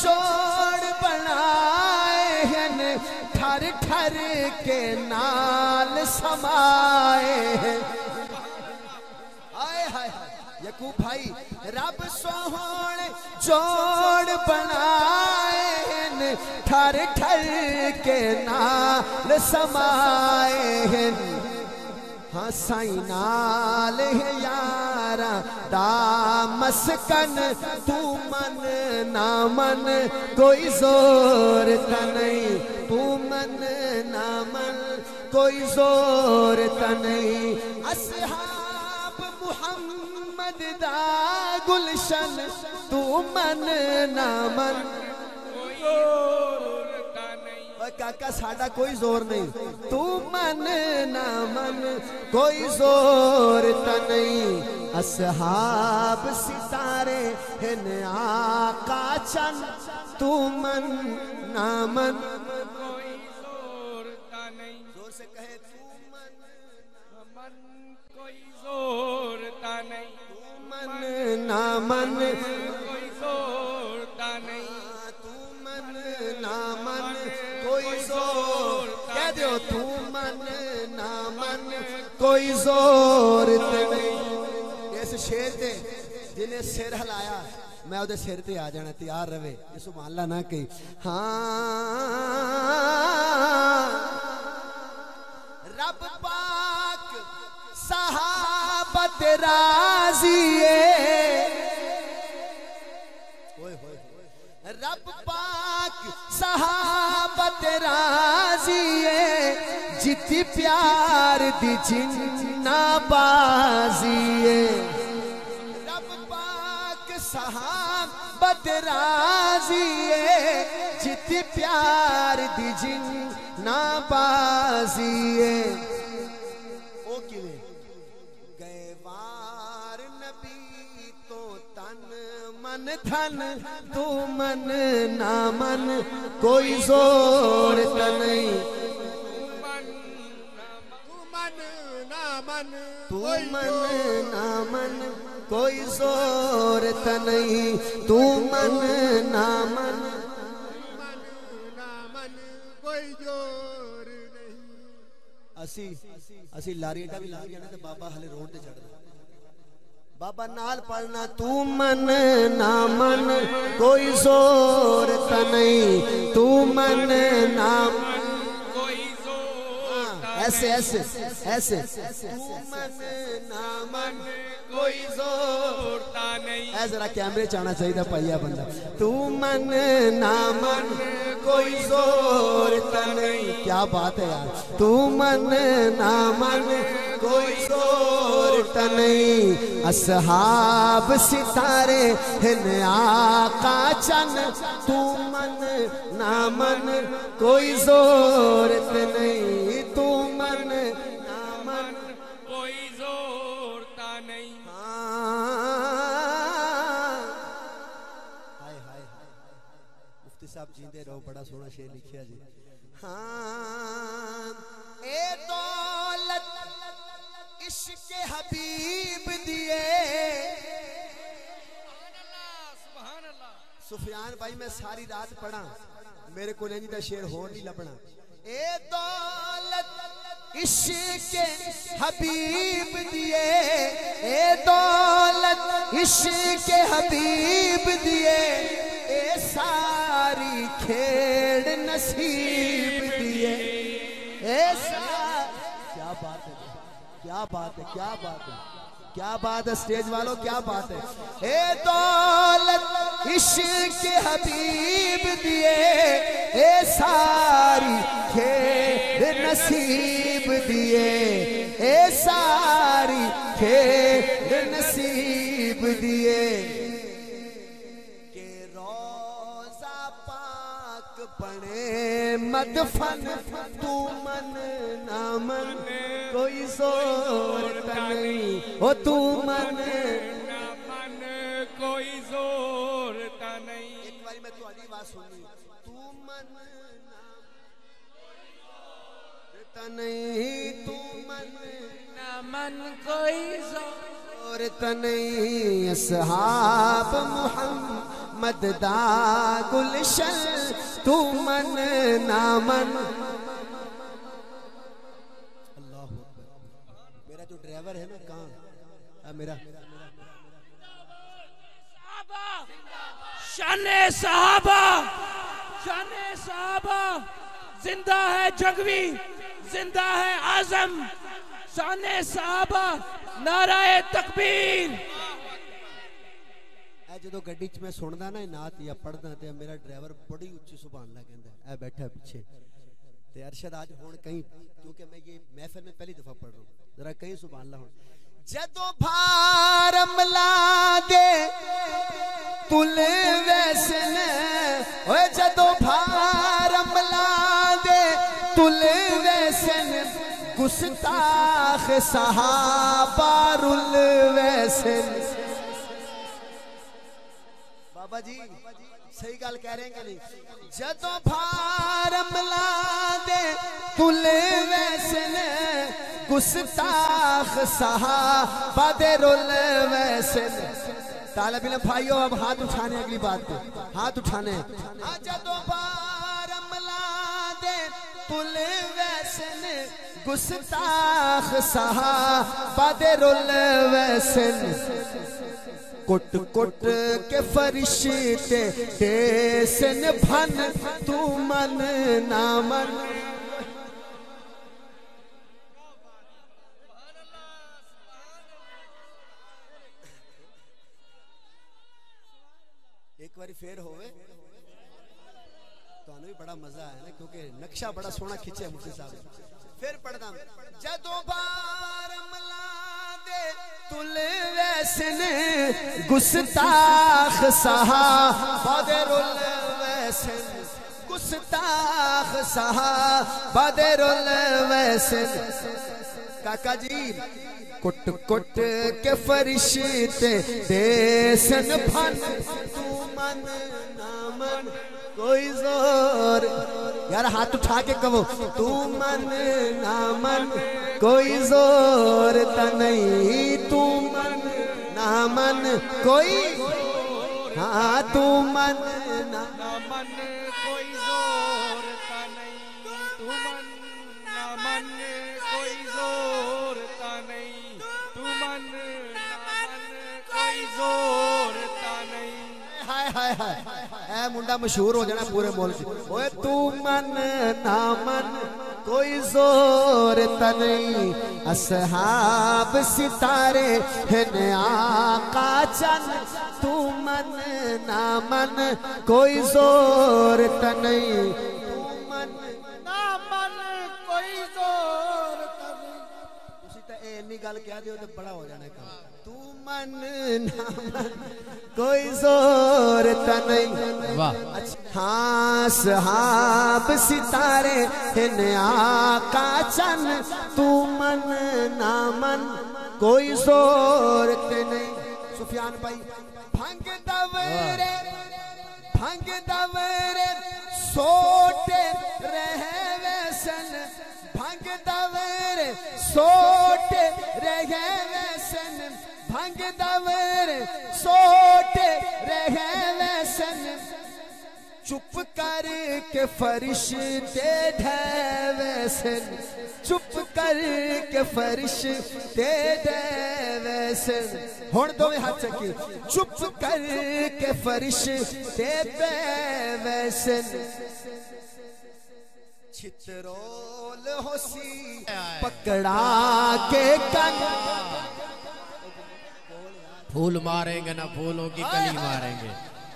जोड़ बनाए हैं, ठर ठर के नाल समाए हैं। हाय हाय यकूब भाई, रब सोहण जोड़ बनाए हैं, ठर ठर के नाल समाए हैं। हाँ साई नाल है यारा दामस्कन, तू मन ना मन कोई जोर ता नहीं, तू मन ना मन कोई जोर ता नहीं। असहाब मुहम्मद दा गुलशन, तू मन ना मन काका साडा कोई जोर नहीं, तू मन ना मन कोई जोर ता नहीं। असहाब सितारे हैं आका चन, तू मन ना मन कोई जोर ता नहीं। जोर से कहे तू मन ना मन कोई जोर ता नहीं, तू मन ना मन कोई जोर ता नहीं, तू मन ना मन कोई जोर, कह दो तू मन ना मन कोई जोर नहीं। इस शेर ते जिन्हें सिर हिलाया, मैं उधर सिर ते आ जाना, तैयार रवे, ये सुभान अल्लाह ना कही। हाँ रब पाक सहाबत राज़िए, रब पाक सहाबत राज़िए, जिति प्यार दी जिन्ना बाज़िए। रब पाक सहाबत राज़िए, जिति प्यार दी जिन्ना बाज़िए। ओ किवें गए वार नबी तो तन मन धन, तू मन ना मन कोई जोर ता नहीं, तू मन ना मन कोई जोर ता नहीं, तू मन ना मन कोई जोर नहीं। असी लारीटा भी ला गया ना, तो बाबा हले रोड ते चढ़, बाबा नाल पढ़ना, तू मन ना मन कोई जोर ता नहीं, तू मन ना कोई जोर, ऐसे ऐसे ऐसे, तू मन ना मन कोई जोर ता नहीं। ऐ जरा कैमरे च आना चाहिए भैया बंदा, तू मन ना मन कोई जोर ता नहीं। क्या बात है यार, तू मन ना मन कोई जोर ता नहीं। असहाब सितारे हैं आका चन, तू मन ना मन कोई जोर ता नहीं, तू मन ना मन कोई जोर ता नहीं। हाय हाय मुफ्ती साहब जींदे रहो, बड़ा सोहना शेर लिखिया जी। हाँ ए दौलत इश्क हबीब दिए, सुफियान भाई मैं सारी रात पढ़ा, मेरे को नहीं दा शेर होर नहीं लबना। ए दौलत इश्क हबीब दिए, ए दौलत इश्क हबीब दिए, ए सारी खेड़ नसीब दिए। क्या बात है, क्या बात है, क्या बात है, क्या बात है स्टेज वालों, क्या बात है। ए दौलत इश्क हबीब दिए, ए सारी खेड़ नसीब दिए, ए सारी खेड़ नसीब दिए। के रोजा पाक बने मदफन, तू मन ना मन कोई जोर ता नहीं, ओ तू मन ना मन कोई जोर ता नहीं। एक बारी मैं तुम्हारी आवाज सुननी, तू मन ना कोई जोर ता नहीं, तू मन ना मन कोई जोर ता नहीं। असहाब मुहम्मद मददा गुलशन तू मन नामन। अल्लाह मेरा जो ड्राइवर है ना कहाँ मेरा शाने साहबा, शाने साहबा जिंदा है जगवी, जिंदा है आजम। शाने साहबा नाराए तकबीर। जो गड्डी च मैं सुनदा ना नात या पढ़दा ते मेरा ड्राइवर बड़ी उच्ची सुभान अल्लाह कहंदा है बैठा पीछे ते अरशद आज हुण कहीं क्योंकि मैं ये महफिल में पहली दफा पढ़ रहा हूं जरा कहीं सुभान अल्लाह हुण जदों भार अमला दे तुल वैसन ओए जदों भार अमला दे तुल वैसन गुस्ताख सहाबा रुल वैसन। बाबा जी सही गल कह रहे हैं कि नहीं? जदों भार अमला दे तुल वैसन गुस्ताख सहाबा दे रुल वैसन। तालिब इल्म भाइयों अब हाथ उठाने अगली बात पे हाथ उठाने। जदों भार अमला दे तुल वैसन गुस्ताख सहाबा दे रुल वैसन। कुट कुट के फरिश्ते देसन भन तू मन नामन। एक बार फिर होवे तो भी बड़ा मजा आया ना क्योंकि नक्शा बड़ा सोना खिंचे मुफ्ती साहब। फिर पढ़दा जदों बार अमला दे तुल वैसन गुस्ताख सहाबा दे रुल वैसन गुस्ताख सहाबा दे रुल वैसन। काका जी कुट कुट के फरिश्ते देसन भन तू मन नामन। कोई जोर यार हाथ उठा के कहो तू मन नामन कोई जोर त नहीं तू मन नामन कोई हाँ तू मन नामन कोई जोर त नहीं तू मन नामन कोई जोर त नहीं तू मन नामन कोई जोर त नहीं। हाय हाय हाय ऐ मुंडा मशहूर हो जाना पूरे मुल्क। ओए तू मन नामन कोई जोर त नहीं असहाब सितारे हैं आका चन तू मन नामन कोई जोर त नहीं तू मन नामन कोई जोर त नहीं। उसी तो इन्नी गल कह दियो तो बड़ा हो जाना काम। तू मन नामन कोई जोर त नहीं। वाह हाँ सहाब सितारे हैं आका चन तू मन नामन कोई जोर त नहीं। सुफियान भाई भंग दवरे सोटे रहे वैसन भंग दवरे सोटे रहे वैसन भंग दवरे सोटे रहे वैसन। चुप कर के फरिश्ते वैसन चुप कर के फरिश्ते वैसन। हुण दोवें हाथ चकी चुप कर के फरिश्ते वैसन। छितरोल होसी पकड़ा के कन फूल मारेंगे ना फूलों की कली मारेंगे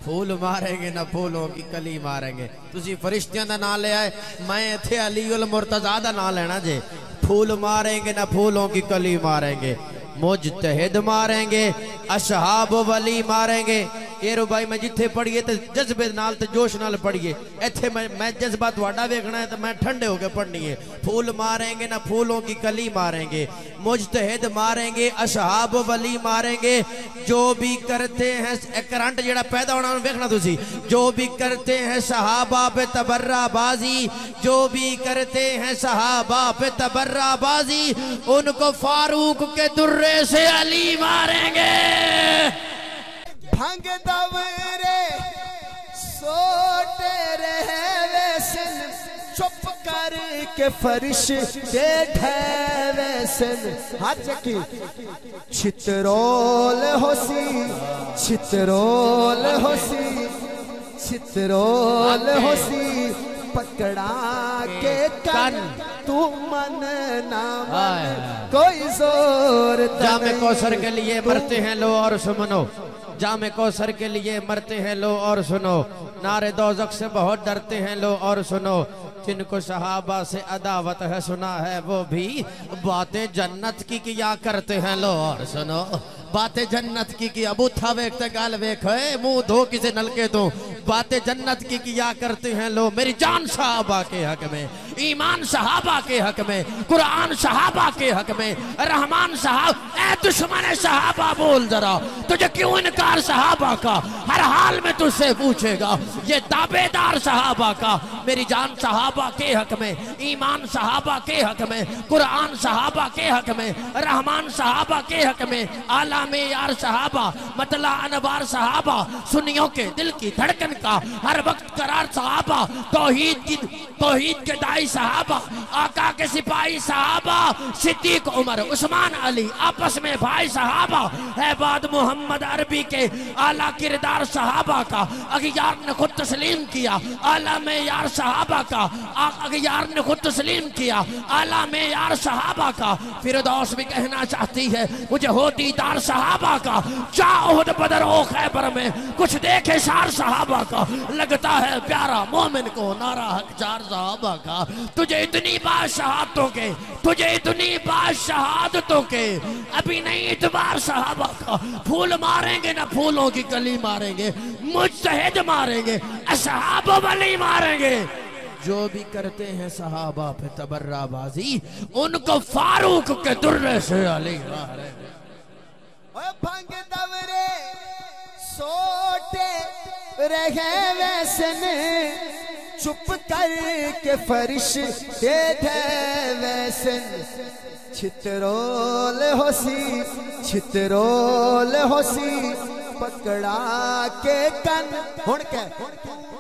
फूल मारेंगे ना फूलों की कली मारेंगे। तुसी फरिश्तियां दा नाम ले आए मैं इत्थे अली उल मुर्तजा दा नाम लेना जे। फूल मारेंगे ना फूलों की कली मारेंगे मुजतहिद मारेंगे असहाब वली मारेंगे। ये रो भाई मैं जिथे पढ़िए तो जज्बे नाल ते जोश नाल पढ़िए। इत्थे मैं जज्बा तुहाडा देखना है तो मैं ठंडे होके पढ़नी है। फूल मारेंगे ना फूलों की कली मारेंगे मुजतहिद मारेंगे असहाब वली मारेंगे। जो भी करते हैं करंट जेड़ा पैदा होना देखना तुसी जो भी करते हैं सहाबा पे तबर्राबाजी जो भी करते हैं सहाबा पे तबर्राबाजी उनको फारूक के दुर्रे से अली मारेंगे। भंग दवरे सोते रहे वैसन चुप करके फर्श बैठे वैसन हाथ की चित्रोल होसी चित्रोल होसी चित्रोल होसी पकड़ा के कन तू मन ना मन कोई जोर जामे कौसर के लिए मरते हैं लो और सुनो जामे कौसर के लिए मरते हैं लो और सुनो नारे दोज़ख से बहुत डरते हैं लो और सुनो जिनको सहाबा से अदावत है सुना है वो भी बातें जन्नत की किया करते हैं लो और सुनो बातें जन्नत की अबू था वेखते गाल वेख मुंह धो किसे नलके तो बातें जन्नत की किया करते हैं लो मेरी जान सहाबा के हक में ईमान सहाबा के हक में कुरान सहाबा के हक में रहमान साहब ए दुश्मन सहाबा बोल जरा तुझे क्यों इनकार सहाबा का हर हाल में तुझसे पूछेगा ये दावेदार सहाबा का मेरी जान सहाबा के हक में ईमान सहाबा के हक में कुरान सहाबा के हक में रहमान सहाबा के हक में आला में यार सहाबा मतला अनवार सहाबा सुन्नियों के दिल की धड़कन का हर वक्त करार सहाबा तौहीद के दाई सहाबा आका के सिपाही सहाबा सिद्दीक उमर उस्मान अली आपस में भाई सहाबा है बाद मोहम्मद अरबी के आला किरदार सहाबा का अगियार ने खुद तस्लीम किया आला में यार सहाबा का अगियार ने खुद तस्लीम किया आला में यार सहाबा का फिरदौस भी कहना चाहती है मुझे हो दीदार सहाबा का जा ओहद बदर ओ खैबर में कुछ देखे शार सहाबा का लगता है प्यारा मोमिन को नारा हकजार सहाबा का तुझे इतनी बात शहादतों के अभी नहीं इतबार सहाबा का फूल मारेंगे ना फूलों की कली मारेंगे मुजतहिद मारेंगे असहाब वली मारेंगे जो भी करते हैं सहाबा पे तबर्राबाजी उनको फारूक के दुर्रे से अली मारेंगे भंग दवरे सोते रहे वैसन चुप करके फर्श बैठे वैसन चित्रोल होसी पकड़ा के कन हुण के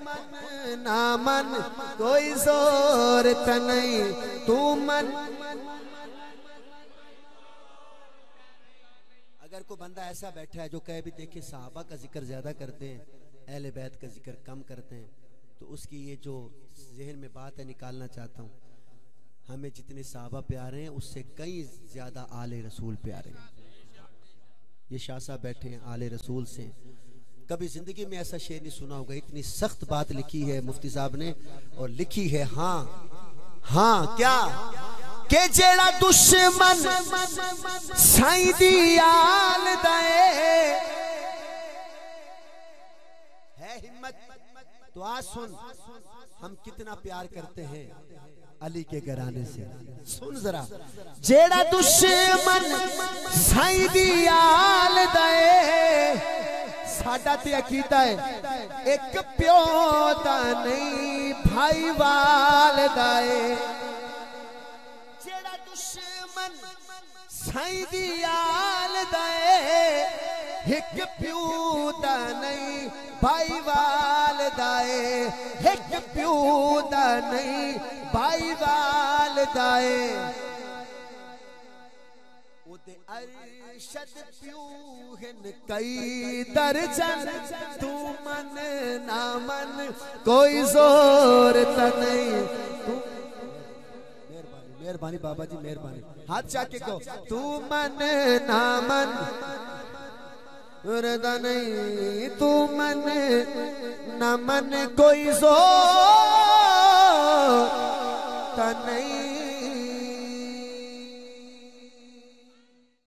मन ना मन कोई जोर तनई तू मन अगर कोई बंदा ऐसा बैठा है जो कहे भी देखे सहाबा का जिक्र ज्यादा करते हैं अहले बैत का जिक्र कम करते हैं तो उसकी ये जो जहन में बात है निकालना चाहता हूँ हमें जितने सहाबा प्यारे हैं उससे कई ज्यादा आले रसूल प्यारे हैं ये शाह साहब बैठे हैं आले रसूल से कभी जिंदगी में ऐसा शेर नहीं सुना होगा इतनी सख्त बात लिखी है मुफ्ती साहब ने और लिखी है हाँ क्या के जेड़ा दुश्मन साईं दी आल दे है हिम्मत तो आज सुन हम कितना प्यार करते हैं अली के घराने से सुन जरा जेड़ा दुश्मन साईं दी आल दे साडा ते अकीदा है एक प्यो दा नहीं भाई वाल दाए जेड़ा दुश्मन साईं दी आल दाए एक प्यो दा नहीं भाई वाल दाए एक प्यो दा नहीं भाई वाल दाए ओदे अरशद प्यो हिन कई दर्जन तू मन ना मन कोई जोर त नहीं मेहरबानी बाबा जी मेहरबानी हाथ चाके को तू मन ना मन नहीं तू मन न मन कोई जोर त नहीं